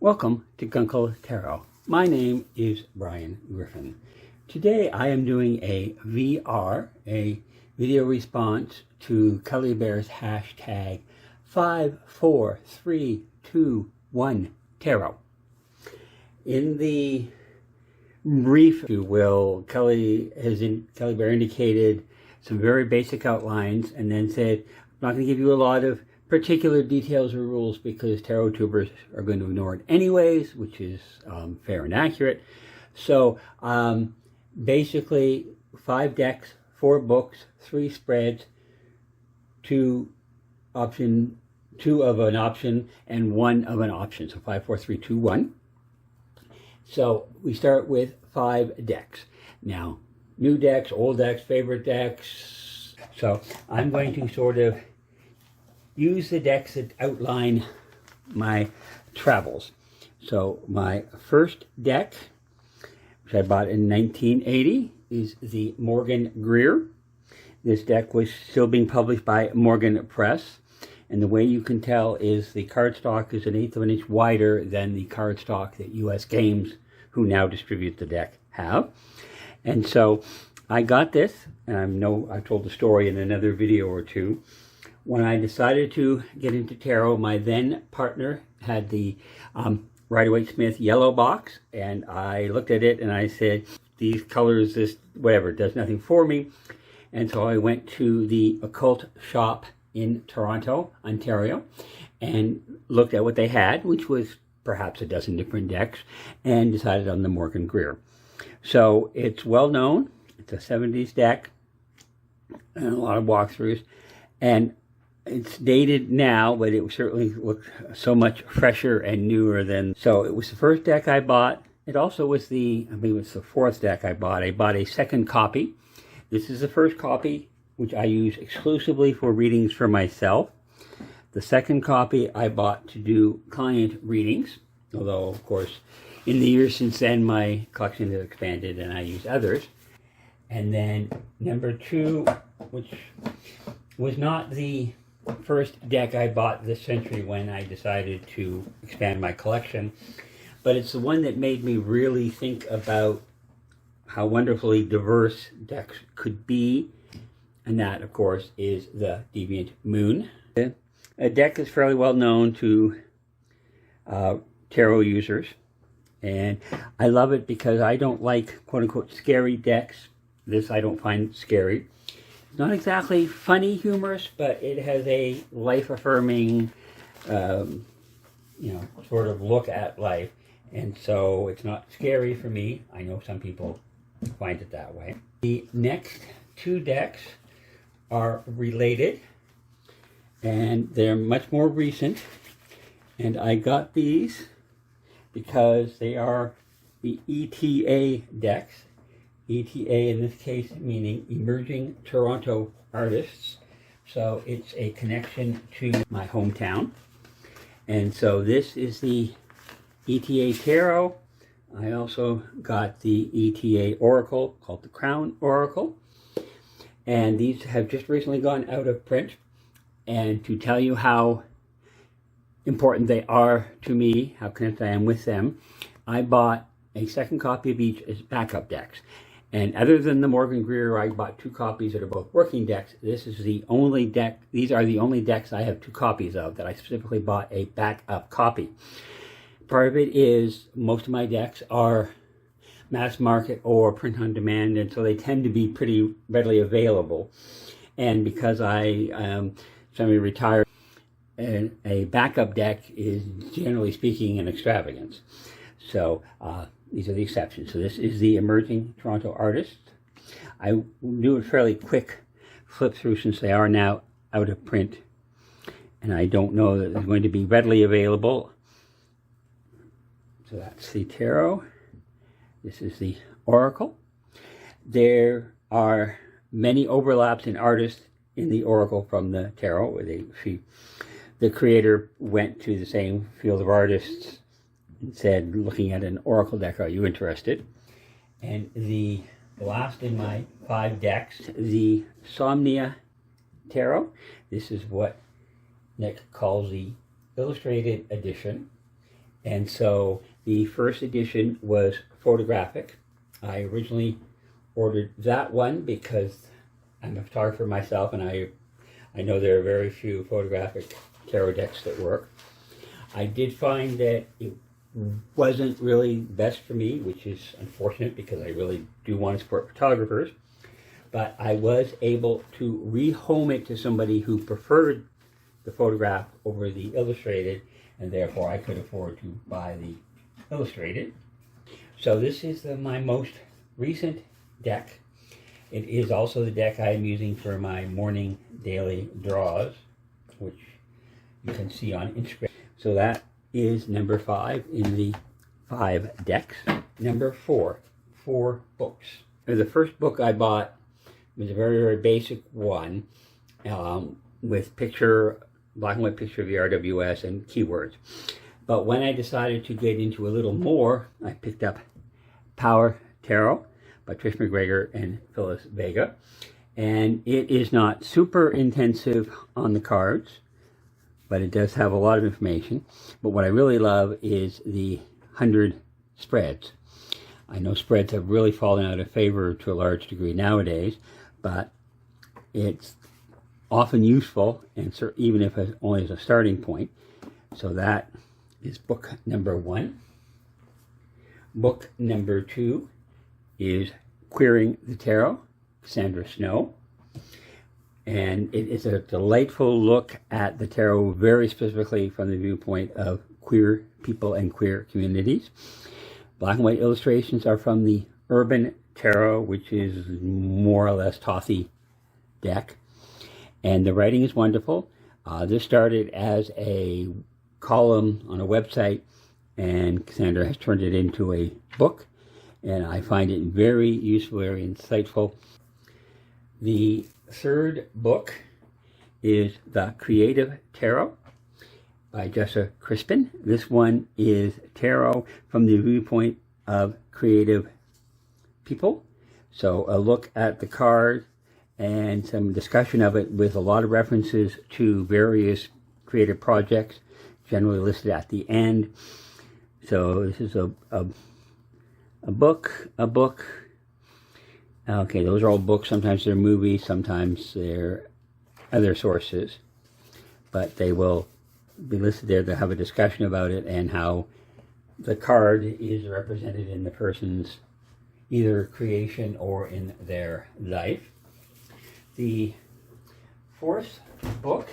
Welcome to Gunkel Tarot. My name is Brian Griffin. Today I am doing a VR, a video response to Cuddly Bear's hashtag 54321 Tarot. In the brief, if you will, Cuddly Bear indicated some very basic outlines and then said, I'm not going to give you a lot of particular details or rules because tarot tubers are going to ignore it anyways, which is fair and accurate. So basically 5 decks, 4 books, 3 spreads, 2 of an option and 1 of an option. So 5, 4, 3, 2, 1. So we start with 5 decks. Now, new decks, old decks, favorite decks. So I'm going to sort of use the decks that outline my travels. So my first deck, which I bought in 1980, is the Morgan Greer. This deck was still being published by Morgan Press. And the way you can tell is the cardstock is 1/8 of an inch wider than the cardstock that US Games, who now distribute the deck, have. And so I got this, and I've told the story in another video or two. When I decided to get into tarot, my then partner had the Rider-Waite-Smith yellow box, and I looked at it and I said, these colors, this whatever, does nothing for me. And so I went to the occult shop in Toronto, Ontario, and looked at what they had, which was perhaps a dozen different decks, and decided on the Morgan Greer. So it's well known, it's a 70s deck, and a lot of walkthroughs, and it's dated now, but it certainly looked so much fresher and newer than. So it was the first deck I bought. It also was I believe it's the 4th deck I bought. I bought a second copy. This is the first copy, which I use exclusively for readings for myself. The second copy I bought to do client readings, although, of course, in the years since then, my collection has expanded and I use others. And then number 2, which was not the first deck I bought this century when I decided to expand my collection, but it's the one that made me really think about how wonderfully diverse decks could be, and that, of course, is the Deviant Moon. A deck is fairly well known to tarot users, and I love it because I don't like quote-unquote scary decks. This I don't find scary. It's not exactly funny, humorous, but it has a life-affirming, sort of look at life. And so it's not scary for me. I know some people find it that way. The next 2 decks are related, and they're much more recent. And I got these because they are the ETA decks. ETA in this case meaning Emerging Toronto Artists. So it's a connection to my hometown. And so this is the ETA Tarot. I also got the ETA Oracle called the Crown Oracle. And these have just recently gone out of print. And to tell you how important they are to me, how connected I am with them, I bought a second copy of each as backup decks. And other than the Morgan Greer, I bought 2 copies that are both working decks. This is the only deck, these are the only decks I have 2 copies of that I specifically bought a backup copy. Part of it is most of my decks are mass market or print on demand, and so they tend to be pretty readily available. And because I am semi-retired, a backup deck is generally speaking an extravagance. So these are the exceptions. So this is the Emerging Toronto Artist. I do a fairly quick flip through since they are now out of print. And I don't know that they're going to be readily available. So that's the Tarot. This is the Oracle. There are many overlaps in artists in the Oracle from the Tarot. The creator went to the same field of artists and said, looking at an Oracle deck, are you interested? And the last in my 5 decks, the Somnia Tarot. This is what Nick calls the Illustrated Edition. And so the first edition was photographic. I originally ordered that one because I'm a photographer myself, and I know there are very few photographic tarot decks that work. I did find that it wasn't really best for me, which is unfortunate because I really do want to support photographers. But I was able to rehome it to somebody who preferred the photograph over the illustrated, and therefore I could afford to buy the illustrated. So this is my most recent deck. It is also the deck I am using for my morning daily draws, which you can see on Instagram. So that is number 5 in the 5 decks. Number 4 books. The first book I bought was a very, very basic one with black and white picture of the RWS and keywords. But when I decided to get into a little more, I picked up Power Tarot by Trish McGregor and Phyllis Vega. And it is not super intensive on the cards, but it does have a lot of information. But what I really love is the 100 spreads. I know spreads have really fallen out of favor to a large degree nowadays, but it's often useful, and even if it's only as a starting point. So that is book number 1. Book number 2 is Queering the Tarot, Cassandra Snow. And it is a delightful look at the tarot, very specifically from the viewpoint of queer people and queer communities. Black and white illustrations are from the Urban Tarot, which is more or less Tothy deck. And the writing is wonderful. This started as a column on a website, and Cassandra has turned it into a book. And I find it very useful, very insightful. The third book is The Creative Tarot by Jessa Crispin. This one is tarot from the viewpoint of creative people. So a look at the card and some discussion of it with a lot of references to various creative projects, generally listed at the end. So this is a book. Okay, those are all books. Sometimes they're movies, sometimes they're other sources, but they will be listed there to have a discussion about it and how the card is represented in the person's either creation or in their life. The fourth book,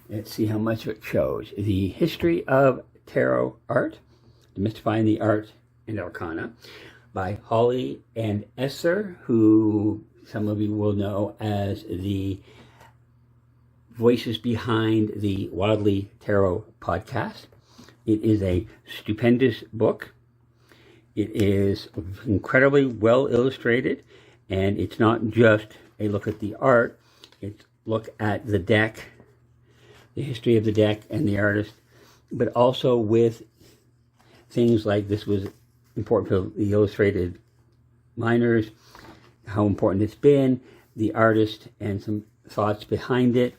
let's see how much it shows. The History of Tarot Art, Demystifying the Art and Arcana, by Holly and Esser, who some of you will know as the voices behind the Wildly Tarot podcast. It is a stupendous book. It is incredibly well illustrated, and it's not just a look at the art, it's a look at the deck, the history of the deck and the artist, but also with things like this was important for the illustrated minors, how important it's been, the artist, and some thoughts behind it.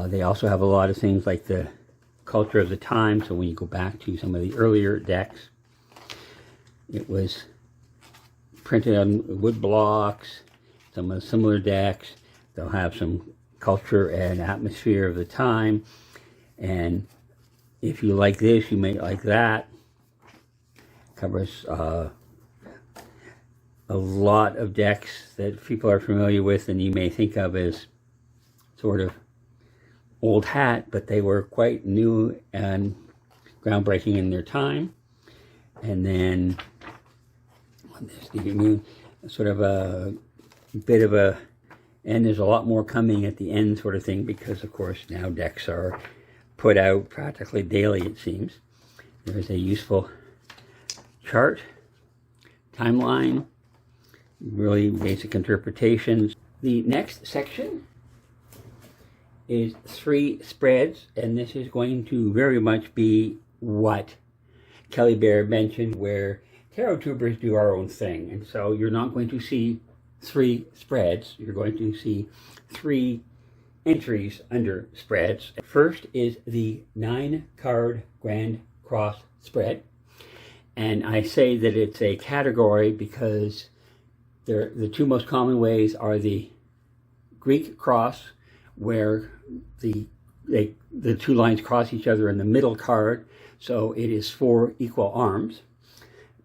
They also have a lot of things like the culture of the time. So when you go back to some of the earlier decks, it was printed on wood blocks. Some of the similar decks, they'll have some culture and atmosphere of the time. And if you like this, you may like that. Covers a lot of decks that people are familiar with and you may think of as sort of old hat, but they were quite new and groundbreaking in their time. And then on this, you mean sort of a bit of a, and there's a lot more coming at the end sort of thing, because of course now decks are put out practically daily, it seems. There's a useful chart, timeline, really basic interpretations. The next section is 3 spreads, and this is going to very much be what Kelly Bear mentioned, where tarot tubers do our own thing. And so you're not going to see 3 spreads, you're going to see 3 entries under spreads. First is the 9-card Grand cross spread. And I say that it's a category because the two most common ways are the Greek cross, where the two lines cross each other in the middle card, so it is 4 equal arms.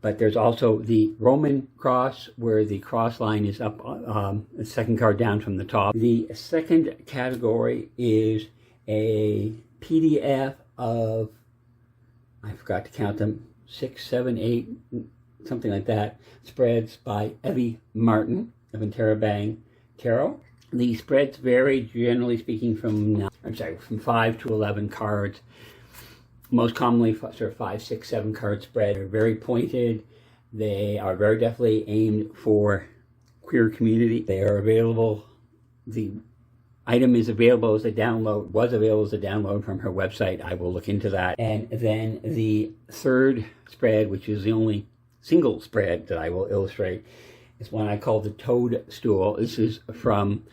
But there's also the Roman cross, where the cross line is up, the second card down from the top. The second category is a PDF of, I forgot to count them, 6, 7, 8, something like that, spreads by Evie Martin of Interrobang Tarot. The spreads vary, generally speaking, from 5 to 11 cards. Most commonly, sort of 5, 6, 7 card spread. They're very pointed. They are very definitely aimed for queer community. They are available. The item is available as a download, was available as a download from her website. I will look into that. And then the third spread, which is the only single spread that I will illustrate, is one I call the Toadstool. This is from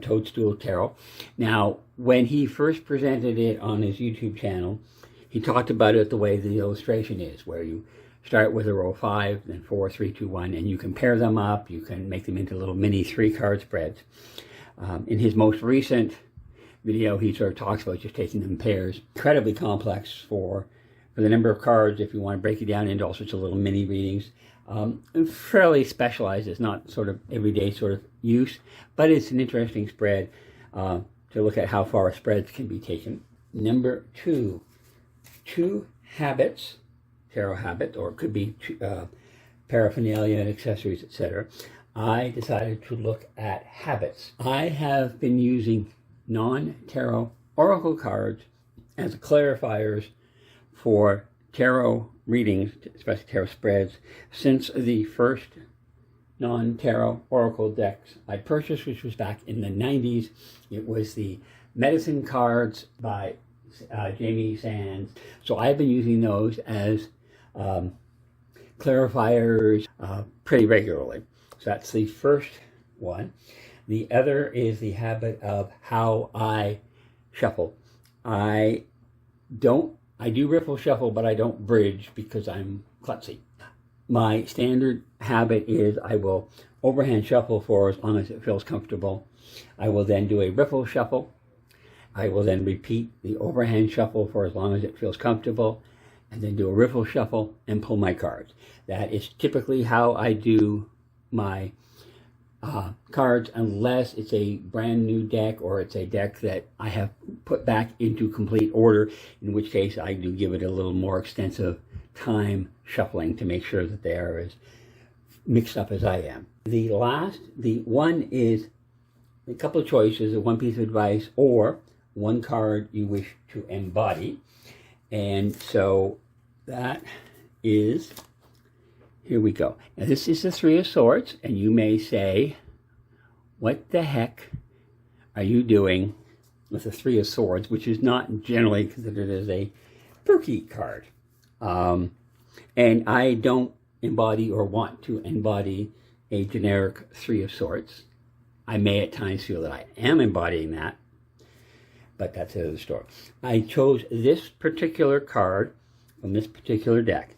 Toadstool Tarot. Now, when he first presented it on his YouTube channel, he talked about it the way the illustration is, where you start with a row of 5, then 4, 3, 2, 1, and you can pair them up. You can make them into little mini 3-card spreads. In his most recent video, he sort of talks about just taking them in pairs. Incredibly complex for the number of cards, if you want to break it down into all sorts of little mini readings. And fairly specialized. It's not sort of everyday sort of use, but it's an interesting spread to look at how far spreads can be taken. Number 2, 2 habits, tarot habit, or it could be paraphernalia and accessories, etc. I decided to look at habits. I have been using non-tarot oracle cards as clarifiers for tarot readings, especially tarot spreads, since the first non-tarot oracle decks I purchased, which was back in the 90s. It was the Medicine Cards by Jamie Sands. So I've been using those as clarifiers pretty regularly. So that's the first one. The other is the habit of how I shuffle. I do riffle shuffle, but I don't bridge because I'm klutzy. My standard habit is I will overhand shuffle for as long as it feels comfortable. I will then do a riffle shuffle. I will then repeat the overhand shuffle for as long as it feels comfortable, and then do a riffle shuffle and pull my cards. That is typically how I do my cards, unless it's a brand new deck or it's a deck that I have put back into complete order, in which case I do give it a little more extensive time shuffling to make sure that they are as mixed up as I am. The one is a couple of choices, one piece of advice or one card you wish to embody. And so that is, here we go. Now this is the Three of Swords, and you may say, what the heck are you doing with the Three of Swords, which is not generally considered as a perky card. And I don't embody or want to embody a generic Three of Swords. I may at times feel that I am embodying that, but that's another story. I chose this particular card from this particular deck.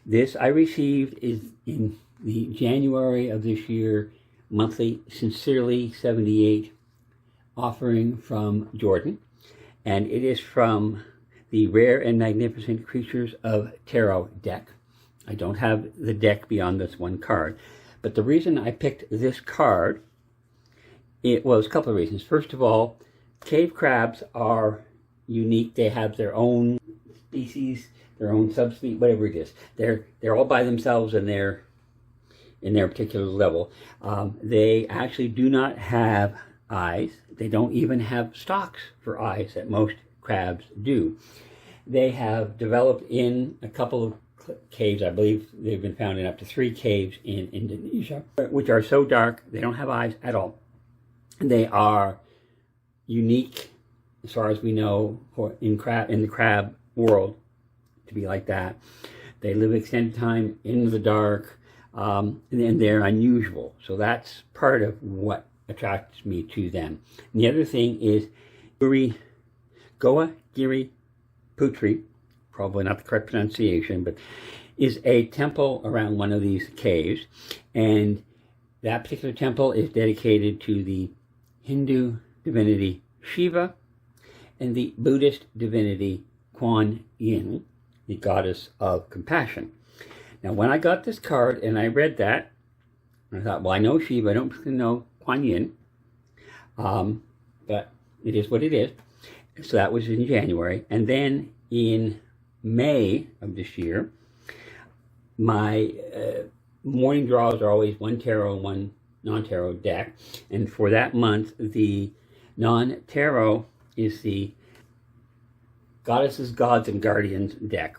This I received is in the January of this year monthly Sincerely 78 offering from Jordan, and it is from the Rare and Magnificent Creatures of Tarot deck. I don't have the deck beyond this one card, but the reason I picked this card, it was a couple of reasons. First of all, cave crabs are unique. They have their own species, their own subspecies, whatever it is. They're all by themselves in their particular level. They actually do not have eyes. They don't even have stalks for eyes that most crabs do. They have developed in a couple of caves. I believe they've been found in up to 3 caves in Indonesia, which are so dark they don't have eyes at all. They are unique, as far as we know, in the crab world to be like that. They live extended time in the dark, and they're unusual. So that's part of what attracts me to them. And the other thing is Goa Giri Putri probably not the correct pronunciation, but is a temple around one of these caves. And that particular temple is dedicated to the Hindu divinity Shiva and the Buddhist divinity Kuan Yin, the goddess of compassion. Now, when I got this card and I read that, I thought, well, I know Shiva, I don't know Kuan Yin, but it is what it is. So that was in January. And then in May of this year, my morning draws are always one tarot and one non-tarot deck. And for that month, the non-tarot is the Goddesses, Gods, and Guardians deck.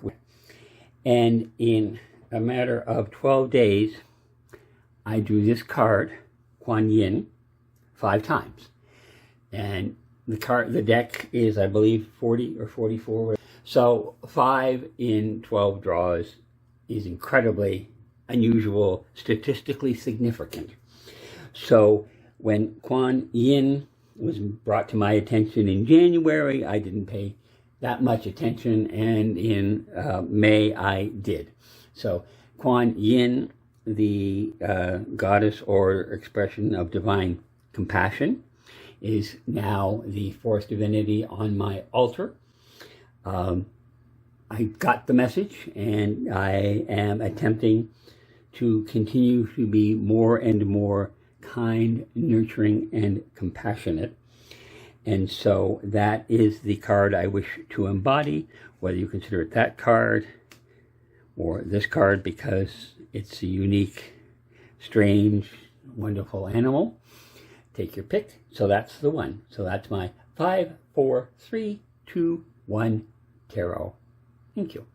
And in a matter of 12 days, I drew this card, Kuan Yin, 5 times. And the deck is, I believe, 40 or 44. So 5 in 12 draws is incredibly unusual, statistically significant. So when Kuan Yin was brought to my attention in January, I didn't pay that much attention, and in May I did. So Kuan Yin, the goddess or expression of divine compassion, is now the 4th divinity on my altar. I got the message, and I am attempting to continue to be more and more kind, nurturing, and compassionate. And so that is the card I wish to embody, whether you consider it that card or this card, because it's a unique, strange, wonderful animal. Take your pick. So that's the one. So that's my 5, 4, 3, 2, 1 tarot. Thank you.